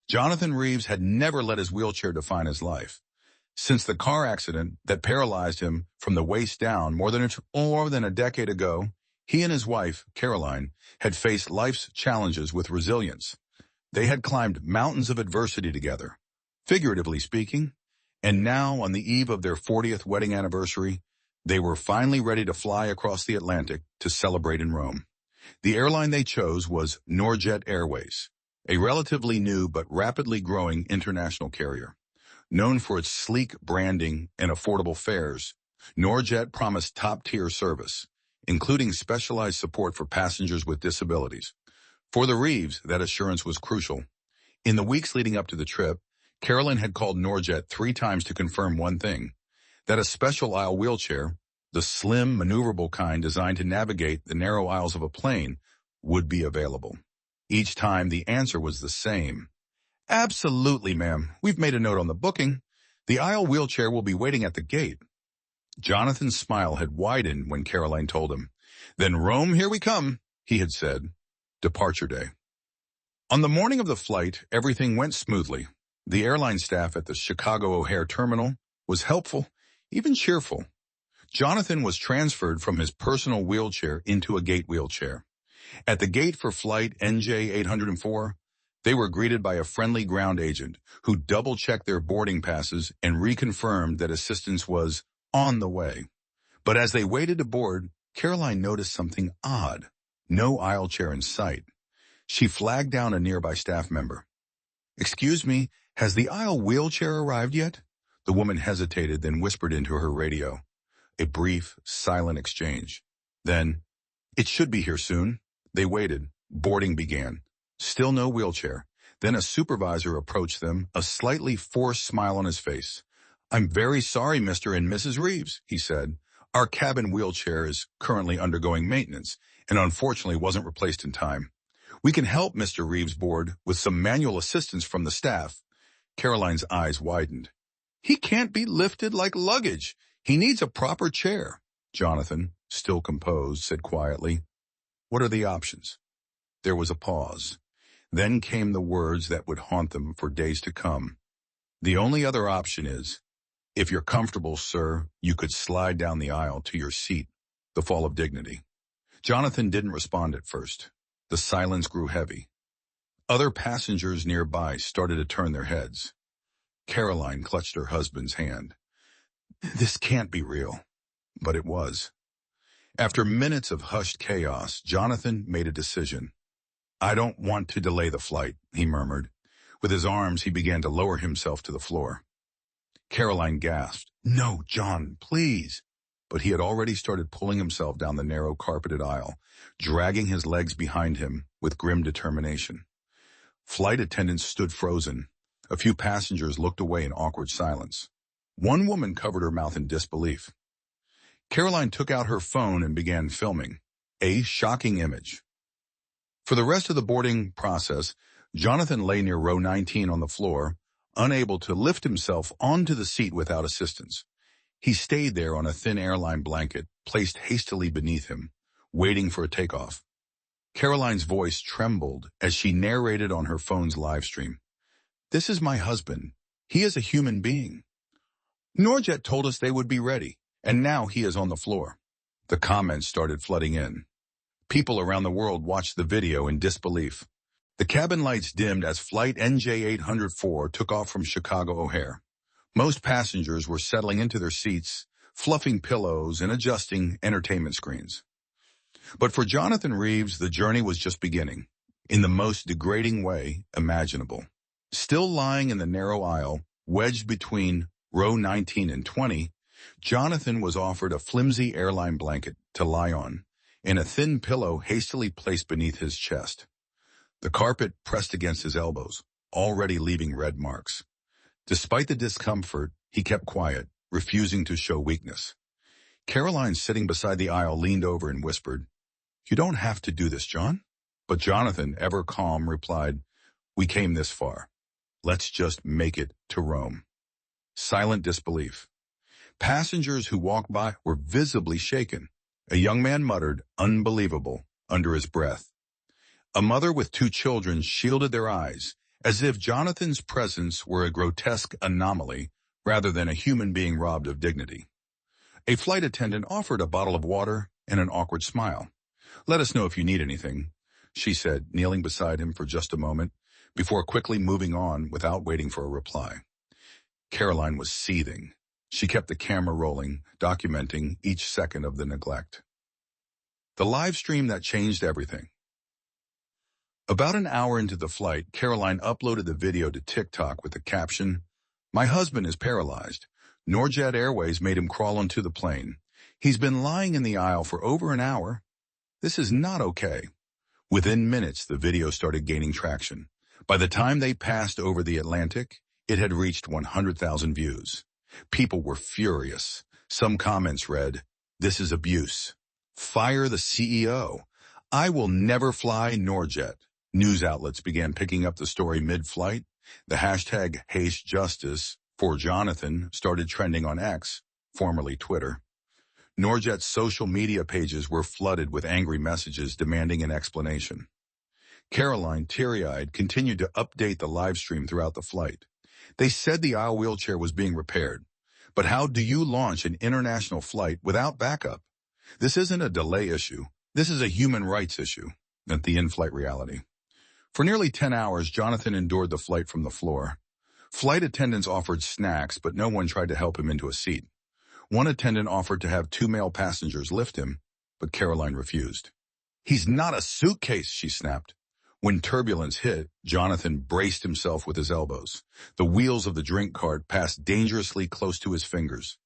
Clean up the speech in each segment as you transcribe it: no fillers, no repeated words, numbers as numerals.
Jonathan Reeves had never let his wheelchair define his life. Since the car accident that paralyzed him from the waist down more than a decade ago, he and his wife, Caroline, had faced life's challenges with resilience. They had climbed mountains of adversity together, figuratively speaking, and now, on the eve of their 40th wedding anniversary, they were finally ready to fly across the Atlantic to celebrate in Rome. The airline they chose was NorJet Airways, a relatively new but rapidly growing international carrier. Known for its sleek branding and affordable fares, NorJet promised top-tier service, including specialized support for passengers with disabilities. For the Reeves, that assurance was crucial. In the weeks leading up to the trip, Carolyn had called NorJet 3 times to confirm one thing, that a special aisle wheelchair, the slim, maneuverable kind designed to navigate the narrow aisles of a plane, would be available. Each time, the answer was the same. Absolutely, ma'am. We've made a note on the booking. The aisle wheelchair will be waiting at the gate. Jonathan's smile had widened when Caroline told him. Then Rome, here we come, he had said. Departure day. On the morning of the flight, everything went smoothly. The airline staff at the Chicago O'Hare terminal was helpful, even cheerful. Jonathan was transferred from his personal wheelchair into a gate wheelchair. At the gate for flight NJ804, they were greeted by a friendly ground agent who double-checked their boarding passes and reconfirmed that assistance was on the way. But as they waited to board, Caroline noticed something odd. No aisle chair in sight. She flagged down a nearby staff member. Excuse me, has the aisle wheelchair arrived yet? The woman hesitated, then whispered into her radio. A brief, silent exchange. Then, it should be here soon. They waited. Boarding began. Still no wheelchair. Then a supervisor approached them, a slightly forced smile on his face. I'm very sorry, Mr. and Mrs. Reeves, he said. Our cabin wheelchair is currently undergoing maintenance and unfortunately wasn't replaced in time. We can help Mr. Reeves board with some manual assistance from the staff. Caroline's eyes widened. He can't be lifted like luggage. He needs a proper chair. Jonathan, still composed, said quietly, What are the options? There was a pause. Then came the words that would haunt them for days to come. The only other option is, if you're comfortable, sir, you could slide down the aisle to your seat. The fall of dignity. Jonathan didn't respond at first. The silence grew heavy. Other passengers nearby started to turn their heads. Caroline clutched her husband's hand. This can't be real. But it was. After minutes of hushed chaos, Jonathan made a decision. I don't want to delay the flight, he murmured. With his arms, he began to lower himself to the floor. Caroline gasped, No, John, please. But he had already started pulling himself down the narrow carpeted aisle, dragging his legs behind him with grim determination. Flight attendants stood frozen. A few passengers looked away in awkward silence. One woman covered her mouth in disbelief. Caroline took out her phone and began filming. A shocking image. For the rest of the boarding process, Jonathan lay near row 19 on the floor, unable to lift himself onto the seat without assistance. He stayed there on a thin airline blanket, placed hastily beneath him, waiting for a takeoff. Caroline's voice trembled as she narrated on her phone's live stream. This is my husband. He is a human being. NorJet told us they would be ready, and now he is on the floor. The comments started flooding in. People around the world watched the video in disbelief. The cabin lights dimmed as flight NJ804 took off from Chicago O'Hare. Most passengers were settling into their seats, fluffing pillows and adjusting entertainment screens. But for Jonathan Reeves, the journey was just beginning, in the most degrading way imaginable. Still lying in the narrow aisle, wedged between row 19 and 20, Jonathan was offered a flimsy airline blanket to lie on, and a thin pillow hastily placed beneath his chest. The carpet pressed against his elbows, already leaving red marks. Despite the discomfort, he kept quiet, refusing to show weakness. Caroline, sitting beside the aisle, leaned over and whispered, You don't have to do this, John. But Jonathan, ever calm, replied, We came this far. Let's just make it to Rome. Silent disbelief. Passengers who walked by were visibly shaken. A young man muttered, Unbelievable, under his breath. A mother with 2 children shielded their eyes as if Jonathan's presence were a grotesque anomaly rather than a human being robbed of dignity. A flight attendant offered a bottle of water and an awkward smile. "Let us know if you need anything," she said, kneeling beside him for just a moment, before quickly moving on without waiting for a reply. Caroline was seething. She kept the camera rolling, documenting each second of the neglect. The live stream that changed everything. About an hour into the flight, Caroline uploaded the video to TikTok with the caption, "My husband is paralyzed. NorJet Airways made him crawl onto the plane. He's been lying in the aisle for over an hour. This is not okay." Within minutes, the video started gaining traction. By the time they passed over the Atlantic, it had reached 100,000 views. People were furious. Some comments read, "This is abuse. Fire the CEO. I will never fly NorJet." News outlets began picking up the story mid-flight. The hashtag #HasteJustice for Jonathan started trending on X, formerly Twitter. NorJet's social media pages were flooded with angry messages demanding an explanation. Caroline, teary-eyed, continued to update the live stream throughout the flight. They said the aisle wheelchair was being repaired. But how do you launch an international flight without backup? This isn't a delay issue. This is a human rights issue, not the in-flight reality. For nearly 10 hours, Jonathan endured the flight from the floor. Flight attendants offered snacks, but no one tried to help him into a seat. One attendant offered to have 2 male passengers lift him, but Caroline refused. "He's not a suitcase," she snapped. When turbulence hit, Jonathan braced himself with his elbows. The wheels of the drink cart passed dangerously close to his fingers.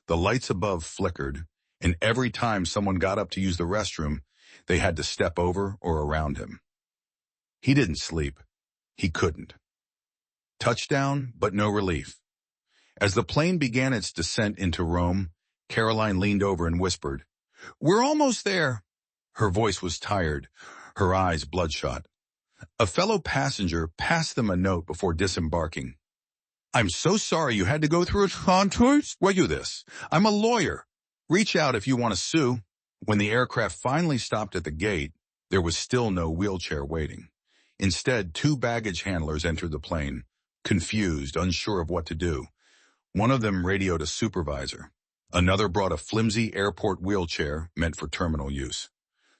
The lights above flickered, and every time someone got up to use the restroom, they had to step over or around him. He didn't sleep. He couldn't. Touchdown, but no relief. As the plane began its descent into Rome, Caroline leaned over and whispered, "We're almost there." Her voice was tired, her eyes bloodshot. A fellow passenger passed them a note before disembarking. "I'm so sorry you had to go through it, Contours. Were you this? I'm a lawyer. Reach out if you want to sue." When the aircraft finally stopped at the gate, there was still no wheelchair waiting. Instead, 2 baggage handlers entered the plane, confused, unsure of what to do. One of them radioed a supervisor. Another brought a flimsy airport wheelchair meant for terminal use.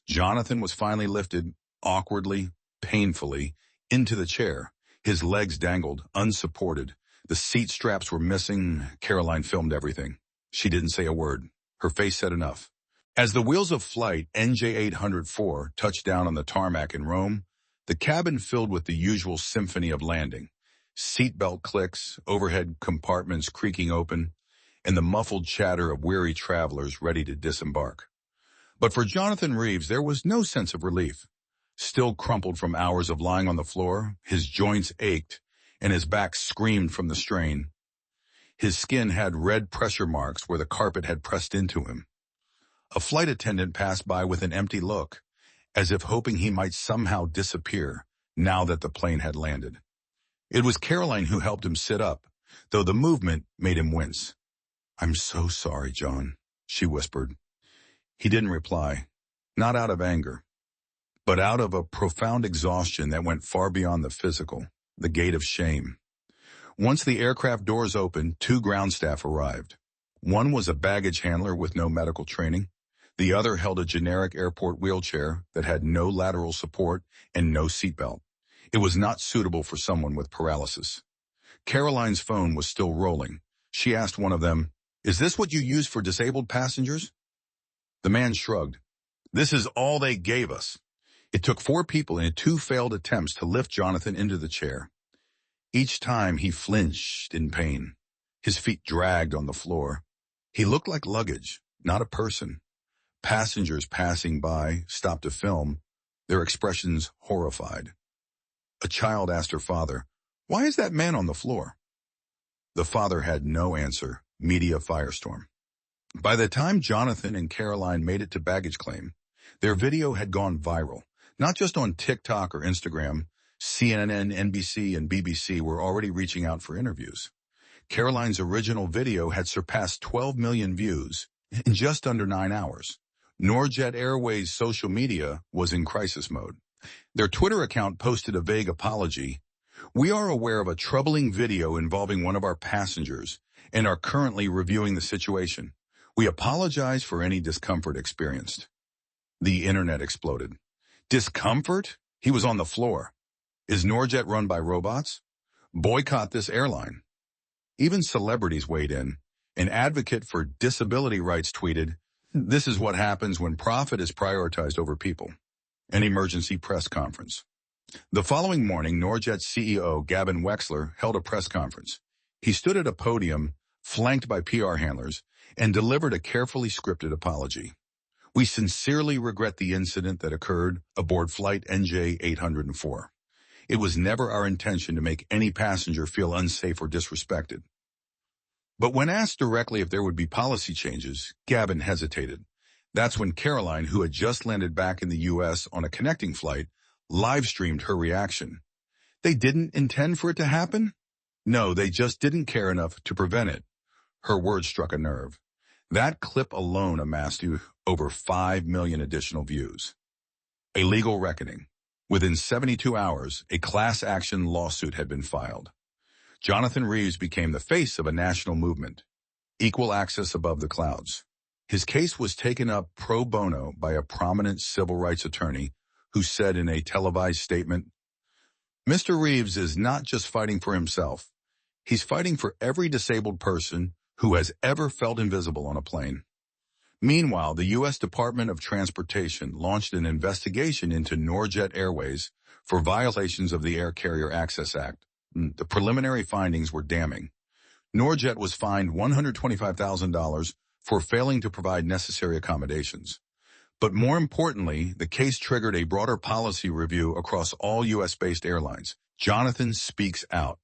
Jonathan was finally lifted, awkwardly, painfully, into the chair. His legs dangled, unsupported. The seat straps were missing. Caroline filmed everything. She didn't say a word. Her face said enough. As the wheels of flight NJ804 touched down on the tarmac in Rome, the cabin filled with the usual symphony of landing. Seatbelt clicks, overhead compartments creaking open, and the muffled chatter of weary travelers ready to disembark. But for Jonathan Reeves, there was no sense of relief. Still crumpled from hours of lying on the floor, his joints ached, and his back screamed from the strain. His skin had red pressure marks where the carpet had pressed into him. A flight attendant passed by with an empty look, as if hoping he might somehow disappear now that the plane had landed. It was Caroline who helped him sit up, though the movement made him wince. "I'm so sorry, John," she whispered. He didn't reply, not out of anger, but out of a profound exhaustion that went far beyond the physical, the gate of shame. Once the aircraft doors opened, 2 ground staff arrived. One was a baggage handler with no medical training. The other held a generic airport wheelchair that had no lateral support and no seatbelt. It was not suitable for someone with paralysis. Caroline's phone was still rolling. She asked one of them, "Is this what you use for disabled passengers?" The man shrugged. "This is all they gave us." It took 4 people in 2 failed attempts to lift Jonathan into the chair. Each time he flinched in pain. His feet dragged on the floor. He looked like luggage, not a person. Passengers passing by stopped to film, their expressions horrified. A child asked her father, "Why is that man on the floor?" The father had no answer. Media firestorm. By the time Jonathan and Caroline made it to baggage claim, their video had gone viral. Not just on TikTok or Instagram, CNN, NBC, and BBC were already reaching out for interviews. Caroline's original video had surpassed 12 million views in just under 9 hours. NorJet Airways social media was in crisis mode. Their Twitter account posted a vague apology. We are aware of a troubling video involving one of our passengers and are currently reviewing the situation. We apologize for any discomfort experienced. The internet exploded. Discomfort? He was on the floor. Is NorJet run by robots? Boycott this airline. Even celebrities weighed in. An advocate for disability rights tweeted, "This is what happens when profit is prioritized over people." An emergency press conference. The following morning, NorJet CEO Gavin Wexler held a press conference. He stood at a podium, flanked by PR handlers, and delivered a carefully scripted apology. "We sincerely regret the incident that occurred aboard Flight NJ 804. It was never our intention to make any passenger feel unsafe or disrespected." But when asked directly if there would be policy changes, Gavin hesitated. That's when Caroline, who had just landed back in the U.S. on a connecting flight, live-streamed her reaction. They didn't intend for it to happen? No, they just didn't care enough to prevent it. Her words struck a nerve. That clip alone amassed over 5 million additional views. A legal reckoning. Within 72 hours, a class action lawsuit had been filed. Jonathan Reeves became the face of a national movement. Equal access above the clouds. His case was taken up pro bono by a prominent civil rights attorney who said in a televised statement, "Mr. Reeves is not just fighting for himself. He's fighting for every disabled person who has ever felt invisible on a plane." Meanwhile, the U.S. Department of Transportation launched an investigation into NorJet Airways for violations of the Air Carrier Access Act. The preliminary findings were damning. NorJet was fined $125,000 for failing to provide necessary accommodations. But more importantly, the case triggered a broader policy review across all U.S.-based airlines. Jonathan speaks out.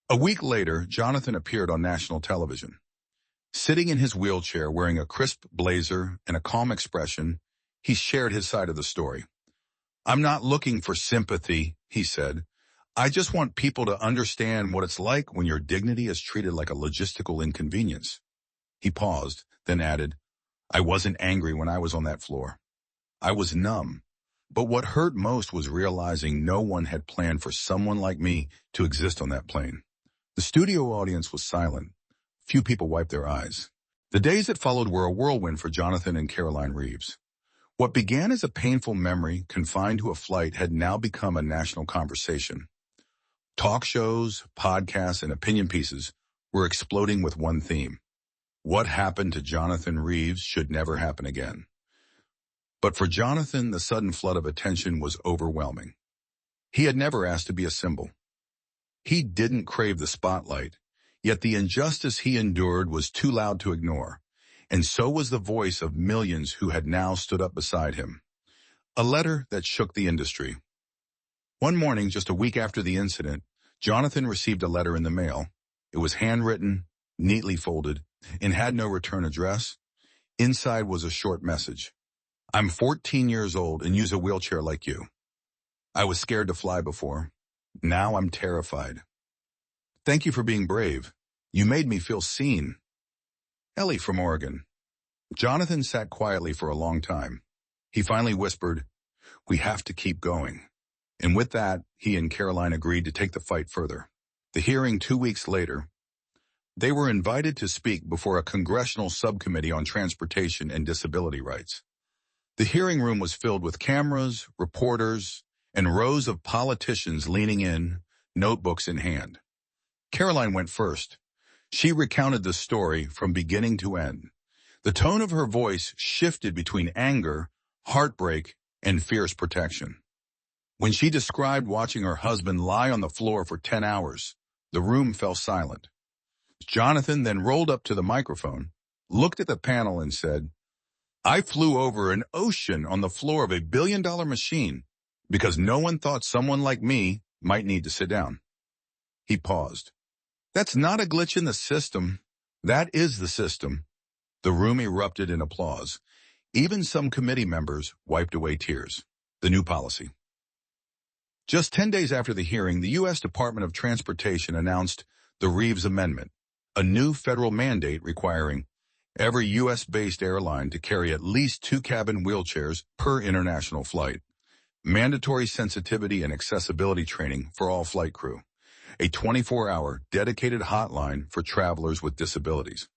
A week later, Jonathan appeared on national television. Sitting in his wheelchair, wearing a crisp blazer and a calm expression, he shared his side of the story. "I'm not looking for sympathy," he said. "I just want people to understand what it's like when your dignity is treated like a logistical inconvenience." He paused, then added, "I wasn't angry when I was on that floor. I was numb. But what hurt most was realizing no one had planned for someone like me to exist on that plane." The studio audience was silent. Few people wiped their eyes. The days that followed were a whirlwind for Jonathan and Caroline Reeves. What began as a painful memory confined to a flight had now become a national conversation. Talk shows, podcasts, and opinion pieces were exploding with one theme. What happened to Jonathan Reeves should never happen again. But for Jonathan, the sudden flood of attention was overwhelming. He had never asked to be a symbol. He didn't crave the spotlight, yet the injustice he endured was too loud to ignore, and so was the voice of millions who had now stood up beside him. A letter that shook the industry. One morning, just a week after the incident, Jonathan received a letter in the mail. It was handwritten, neatly folded, and had no return address. Inside was a short message. "I'm 14 years old and use a wheelchair like you. I was scared to fly before. Now I'm terrified. Thank you for being brave. You made me feel seen. Ellie from Oregon." Jonathan sat quietly for a long time. He finally whispered, "We have to keep going." And with that, he and Caroline agreed to take the fight further. The hearing 2 weeks later, they were invited to speak before a congressional subcommittee on transportation and disability rights. The hearing room was filled with cameras, reporters, and rows of politicians leaning in, notebooks in hand. Caroline went first. She recounted the story from beginning to end. The tone of her voice shifted between anger, heartbreak, and fierce protection. When she described watching her husband lie on the floor for 10 hours, the room fell silent. Jonathan then rolled up to the microphone, looked at the panel and said, "I flew over an ocean on the floor of a billion-dollar machine because no one thought someone like me might need to sit down." He paused. "That's not a glitch in the system. That is the system." The room erupted in applause. Even some committee members wiped away tears. The new policy. Just 10 days after the hearing, the U.S. Department of Transportation announced the Reeves Amendment, a new federal mandate requiring every U.S.-based airline to carry at least 2 cabin wheelchairs per international flight. mandatory sensitivity and accessibility training for all flight crew, a 24-hour dedicated hotline for travelers with disabilities.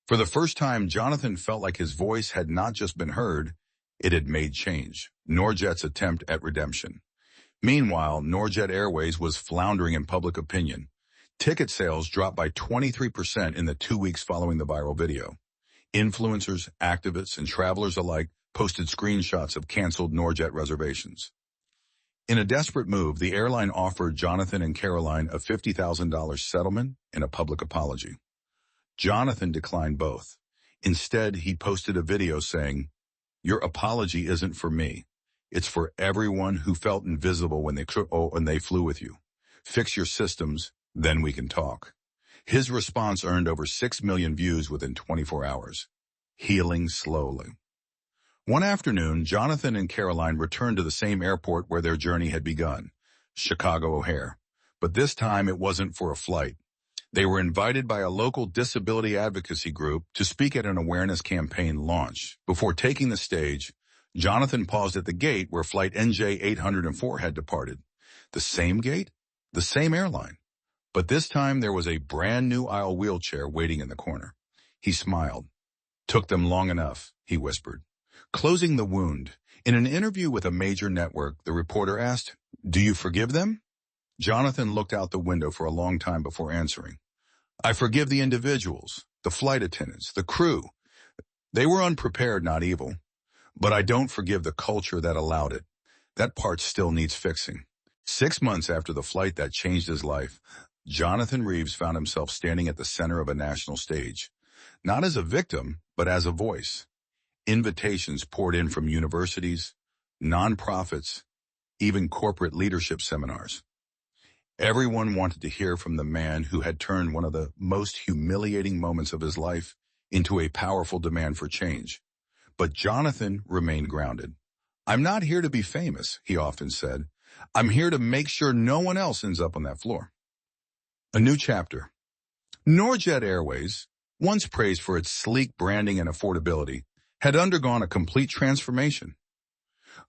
For the first time, Jonathan felt like his voice had not just been heard, it had made change. NorJet's attempt at redemption. Meanwhile, NorJet Airways was floundering in public opinion. Ticket sales dropped by 23% in the 2 weeks following the viral video. Influencers, activists, and travelers alike posted screenshots of canceled NorJet reservations. In a desperate move, the airline offered Jonathan and Caroline a $50,000 settlement and a public apology. Jonathan declined both. Instead, he posted a video saying, "Your apology isn't for me. It's for everyone who felt invisible when they flew with you. Fix your systems, then we can talk." His response earned over 6 million views within 24 hours. Healing slowly. One afternoon, Jonathan and Caroline returned to the same airport where their journey had begun, Chicago O'Hare. But this time it wasn't for a flight. They were invited by a local disability advocacy group to speak at an awareness campaign launch. Before taking the stage, Jonathan paused at the gate where flight NJ804 had departed. The same gate, the same airline. But this time there was a brand new aisle wheelchair waiting in the corner. He smiled. "Took them long enough," he whispered. Closing the wound. In an interview with a major network, the reporter asked, "Do you forgive them?" Jonathan looked out the window for a long time before answering. "I forgive the individuals, the flight attendants, the crew. They were unprepared, not evil. But I don't forgive the culture that allowed it. That part still needs fixing." 6 months after the flight that changed his life, Jonathan Reeves found himself standing at the center of a national stage. Not as a victim, but as a voice. Invitations poured in from universities, nonprofits, even corporate leadership seminars. Everyone wanted to hear from the man who had turned one of the most humiliating moments of his life into a powerful demand for change. But Jonathan remained grounded. "I'm not here to be famous," he often said. "I'm here to make sure no one else ends up on that floor." A new chapter. NorJet Airways, once praised for its sleek branding and affordability, had undergone a complete transformation.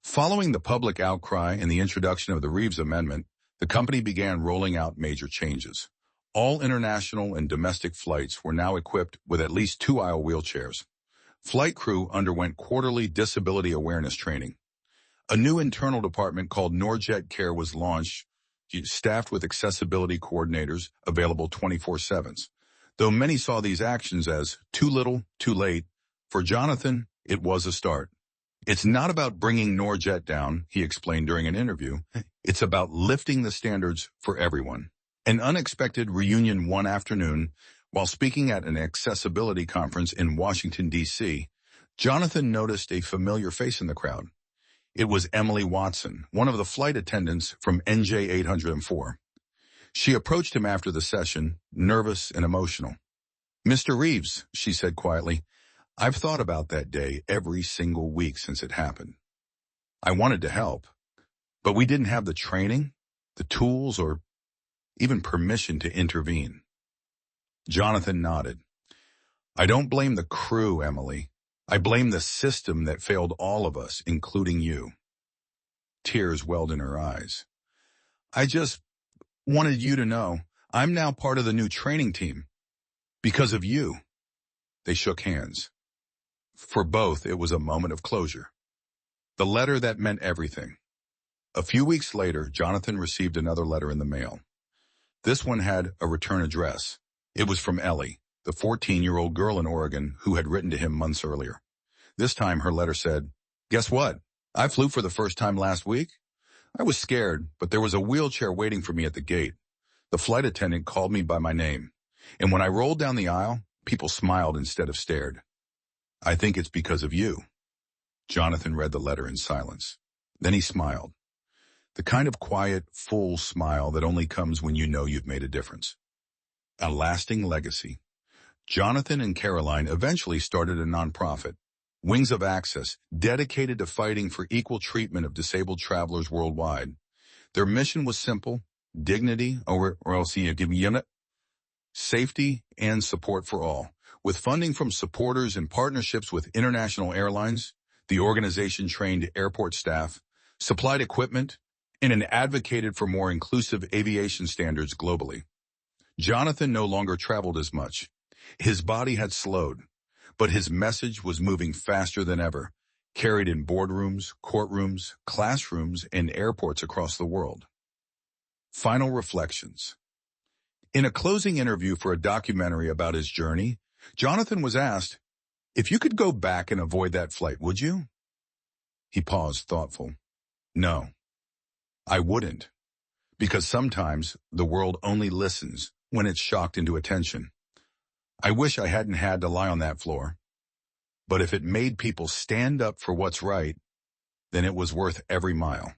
Following the public outcry and the introduction of the Reeves Amendment, the company began rolling out major changes. All international and domestic flights were now equipped with at least 2 aisle wheelchairs. Flight crew underwent quarterly disability awareness training. A new internal department called NorJet Care was launched, staffed with accessibility coordinators available 24/7. Though many saw these actions as too little, too late, for Jonathan, it was a start. "It's not about bringing NorJet down," he explained during an interview. "It's about lifting the standards for everyone." An unexpected reunion one afternoon, while speaking at an accessibility conference in Washington, D.C., Jonathan noticed a familiar face in the crowd. It was Emily Watson, one of the flight attendants from NJ804. She approached him after the session, nervous and emotional. "Mr. Reeves," she said quietly, "I've thought about that day every single week since it happened. I wanted to help, but we didn't have the training, the tools, or even permission to intervene." Jonathan nodded. "I don't blame the crew, Emily. I blame the system that failed all of us, including you." Tears welled in her eyes. "I just wanted you to know I'm now part of the new training team. Because of you." They shook hands. For both, it was a moment of closure. The letter that meant everything. A few weeks later, Jonathan received another letter in the mail. This one had a return address. It was from Ellie, the 14-year-old girl in Oregon who had written to him months earlier. This time her letter said, "Guess what? I flew for the first time last week. I was scared, but there was a wheelchair waiting for me at the gate. The flight attendant called me by my name. And when I rolled down the aisle, people smiled instead of stared. I think it's because of you." Jonathan read the letter in silence. Then he smiled. The kind of quiet, full smile that only comes when you know you've made a difference. A lasting legacy. Jonathan and Caroline eventually started a nonprofit, Wings of Access, dedicated to fighting for equal treatment of disabled travelers worldwide. Their mission was simple: dignity, safety, and support for all. With funding from supporters and partnerships with international airlines, the organization trained airport staff, supplied equipment, and advocated for more inclusive aviation standards globally. Jonathan no longer traveled as much. His body had slowed, but his message was moving faster than ever, carried in boardrooms, courtrooms, classrooms, and airports across the world. Final reflections. In a closing interview for a documentary about his journey, Jonathan was asked, "If you could go back and avoid that flight, would you?" He paused, thoughtful. "No, I wouldn't, because sometimes the world only listens when it's shocked into attention. I wish I hadn't had to lie on that floor, but if it made people stand up for what's right, then it was worth every mile."